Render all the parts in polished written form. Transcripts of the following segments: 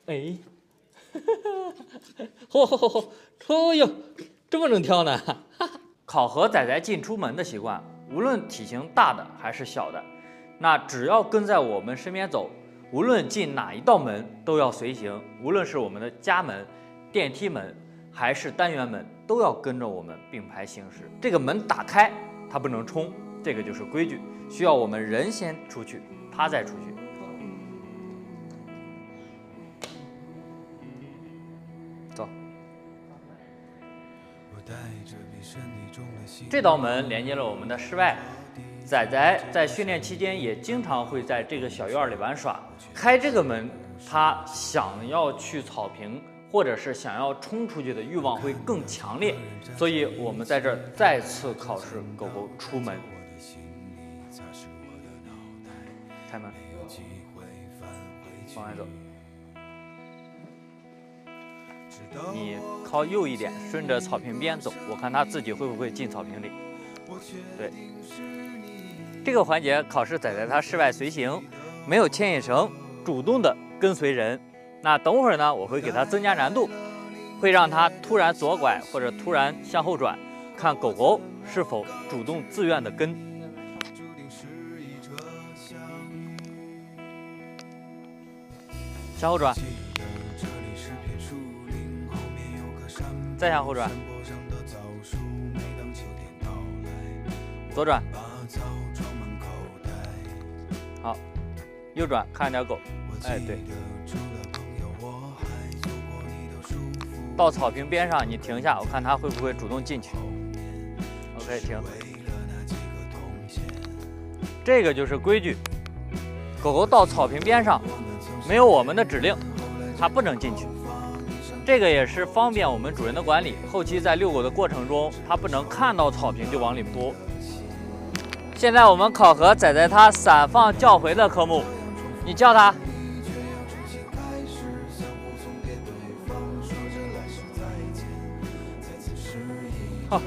哎，嚯哟，这么能跳呢？考核仔仔进出门的习惯，无论体型大的还是小的，那只要跟在我们身边走，无论进哪一道门都要随行，无论是我们的家门、电梯门还是单元门，都要跟着我们并排行驶。这个门打开，它不能冲，这个就是规矩，需要我们人先出去，他再出去。走。这道门连接了我们的室外。仔仔在训练期间也经常会在这个小院里玩耍。开这个门，他想要去草坪或者是想要冲出去的欲望会更强烈，所以我们在这儿再次考试狗狗出门。开门，往外走。你靠右一点，顺着草坪边走，我看它自己会不会进草坪里。对，这个环节考试仔仔它室外随行，没有牵引绳，主动的跟随人。那等会儿呢，我会给它增加难度，会让它突然左拐或者突然向后转，看狗狗是否主动自愿的跟。向后转，再向后转，左转，好，右转，看点狗，哎，对，到草坪边上你停下，我看它会不会主动进去。OK， 停。这个就是规矩，狗狗到草坪边上，没有我们的指令，它不能进去。这个也是方便我们主人的管理，后期在遛狗的过程中，它不能看到草坪就往里扑。现在我们考核仔仔它散放叫回的科目，你叫它。哦，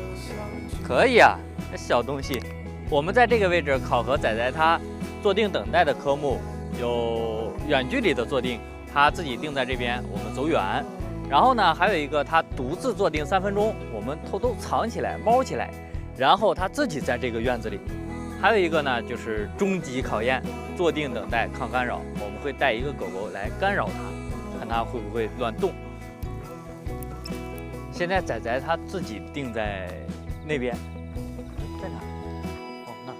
可以啊，这小东西。我们在这个位置考核仔仔它坐定等待的科目，有远距离的坐定，它自己定在这边，我们走远。然后呢，还有一个它独自坐定3分钟，我们偷偷藏起来、猫起来，然后它自己在这个院子里。还有一个呢，就是终极考验，坐定等待抗干扰，我们会带一个狗狗来干扰它，看它会不会乱动。现在仔仔它自己定在那边，在哪？哦，那儿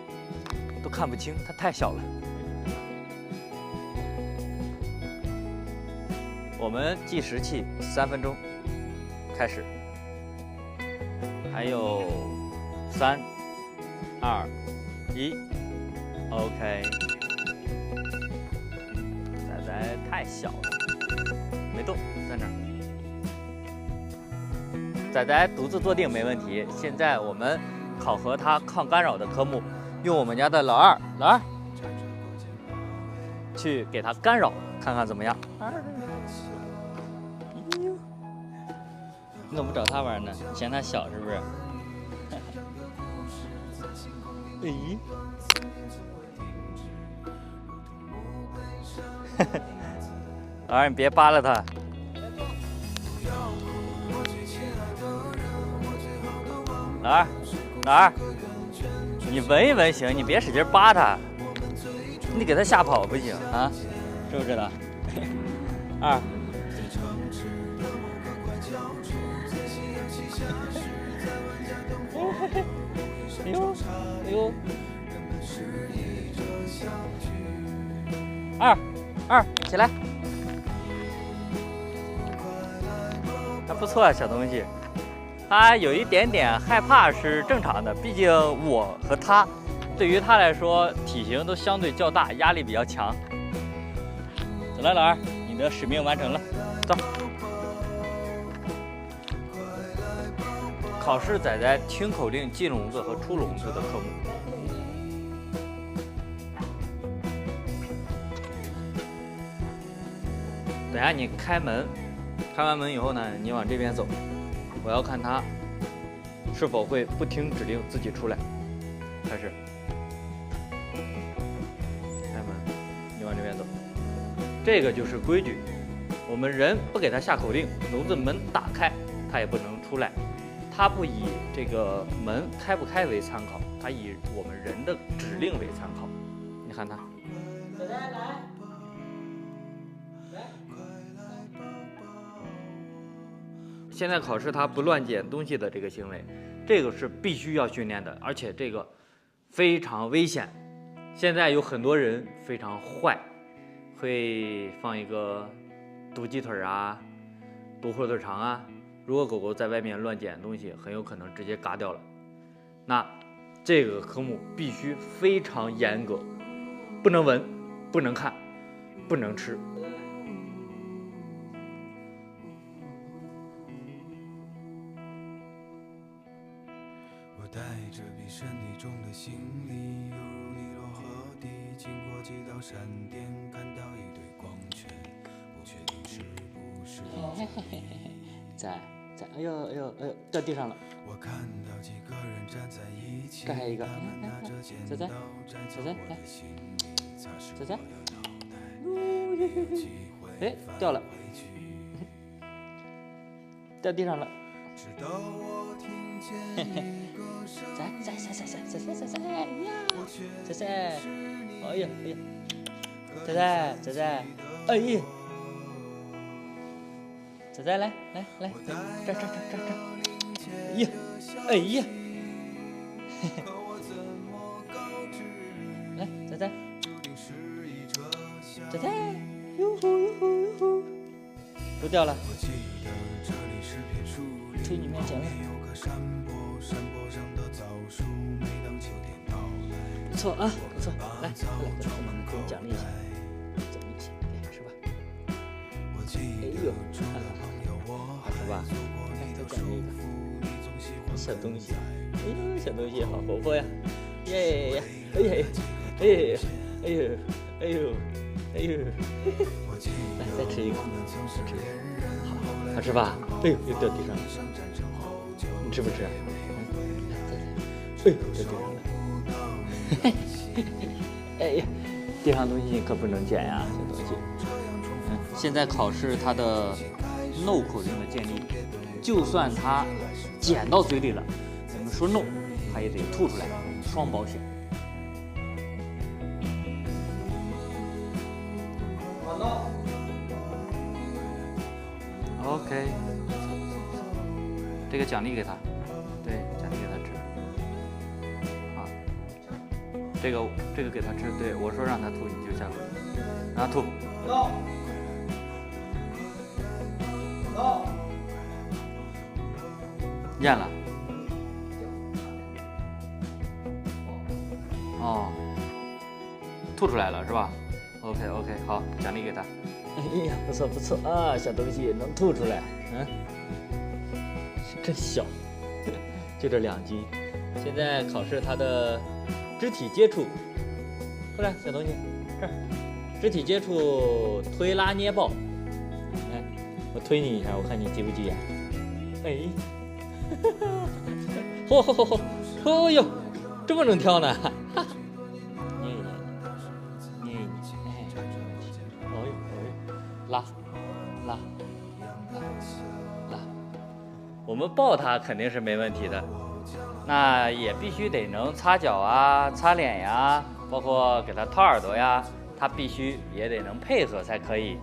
都看不清，它太小了。我们计时器3分钟，开始。还有3、2、1 ，OK。仔仔太小了，没动，在那儿。仔仔独自坐定没问题。现在我们考核它抗干扰的科目，用我们家的老二去给它干扰，看看怎么样。你怎么不找他玩呢？嫌他小是不是？咦？老二，你别扒拉他。老二，你闻一闻行，你别使劲扒他，你给他吓跑不行啊，知不知道？二。哎呦，二，起来，还不错啊，小东西。他有一点点害怕是正常的，毕竟我和他，对于他来说体型都相对较大，压力比较强。走了，老二，你的使命完成了，走。考试仔仔听口令进笼子和出笼子的科目。等下你开门，开完门以后呢，你往这边走，我要看他是否会不听指令自己出来。开始，开门，你往这边走，这个就是规矩。我们人不给它下口令，笼子门打开，它也不能出来。它不以这个门开不开为参考，它以我们人的指令为参考。你看它，来，现在考试它不乱捡东西的这个行为，这个是必须要训练的，而且这个非常危险。现在有很多人非常坏，会放一个毒鸡腿啊，毒火腿肠啊。如果狗狗在外面乱捡东西，很有可能直接嘎掉了。那这个科目必须非常严格，不能闻，不能看，不能吃。我带着比身体重的行李，犹如尼罗河底，经过几道闪电，看到一堆光圈，不确定是不是在，哎呦，掉地上了。我看到几个人站在一起，这还有一个，拿着剪刀站在我的心里，擦拭我的脑袋，哎，掉了，掉地上了。直到我听见一个声音，仔，哎呀，仔，哎呀，仔来，这，哎呀，来，仔，哟呼，都掉了，推你面前了，不错啊，不错，来，给你奖励一下，奖励一下，来吃吧。哎呦，好吃吧？来，再奖励一个小东西，哎呦，小东西好活泼呀，耶，哎呦，来再吃一个，好吃吧？哎呦，又掉地上了，你吃不吃？哎呦，掉地上了。哎呀，地上东西你可不能捡呀，这东西。现在考试它的 no 口令的建立，就算它捡到嘴里了，我们说 no， 它也得吐出来，双保险。OK， 这个奖励给他，对，奖励给他吃。啊，这个给他吃，对我说让他吐，你就下口，让他吐。咽了。哦，吐出来了是吧 ？OK， 好，奖励给他。哎呀，不错啊，小东西能吐出来，真小，就这2斤。现在考试它的肢体接触，过来，小东西，这儿，肢体接触推拉捏抱。来，我推你一下，我看你急不急眼。哎，嚯哟，这么能跳呢？捏一捏，拉，我们抱它肯定是没问题的，那也必须得能擦脚啊、擦脸呀，包括给它掏耳朵呀，它必须也得能配合才可以。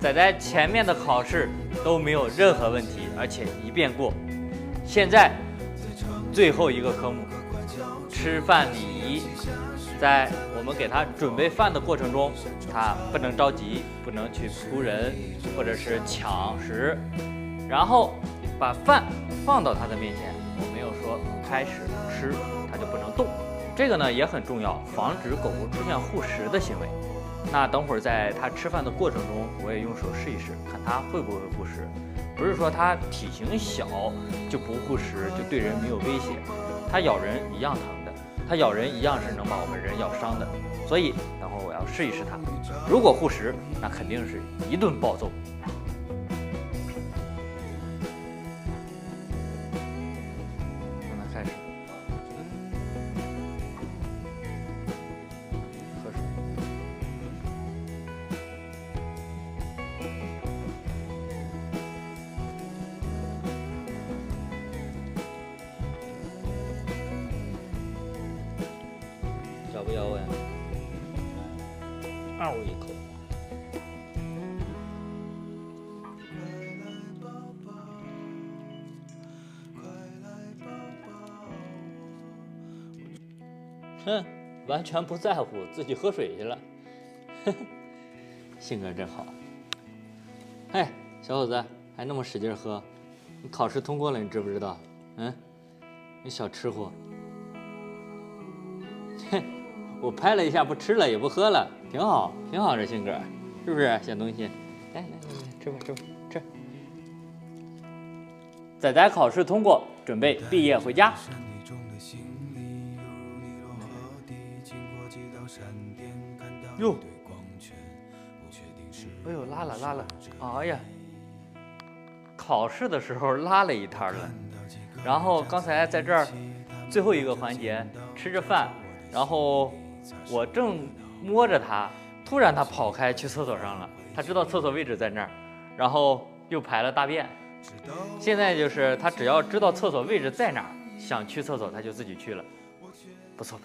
仔仔前面的考试都没有任何问题，而且一遍过。现在最后一个科目，吃饭礼仪。在我们给他准备饭的过程中，他不能着急，不能去扑人或者是抢食，然后把饭放到他的面前，我没有说开始吃，他就不能动。这个呢也很重要，防止狗狗出现护食的行为。那等会儿在它吃饭的过程中，我也用手试一试，看它会不会护食。不是说它体型小就不护食，就对人没有威胁。它咬人一样疼的，它咬人一样是能把我们人咬伤的。所以等会儿我要试一试它，如果护食，那肯定是一顿暴揍。不要问。嗷一口。哼，完全不在乎，自己喝水去了。性格真好。嘿，小伙子，还那么使劲喝，你考试通过了，你知不知道？嗯，你小吃货。嘿，我拍了一下，不吃了也不喝了，挺好，挺好，这性格，是不是小东西？来，吃吧，吃。仔仔考试通过，准备毕业回家。哟，哎呦，拉了，哎呀，考试的时候拉了一摊了。然后刚才在这儿最后一个环节吃着饭，然后我正摸着它，突然它跑开去厕所上了，它知道厕所位置在那儿，然后又排了大便。现在就是它只要知道厕所位置在哪儿，想去厕所它就自己去了，不错。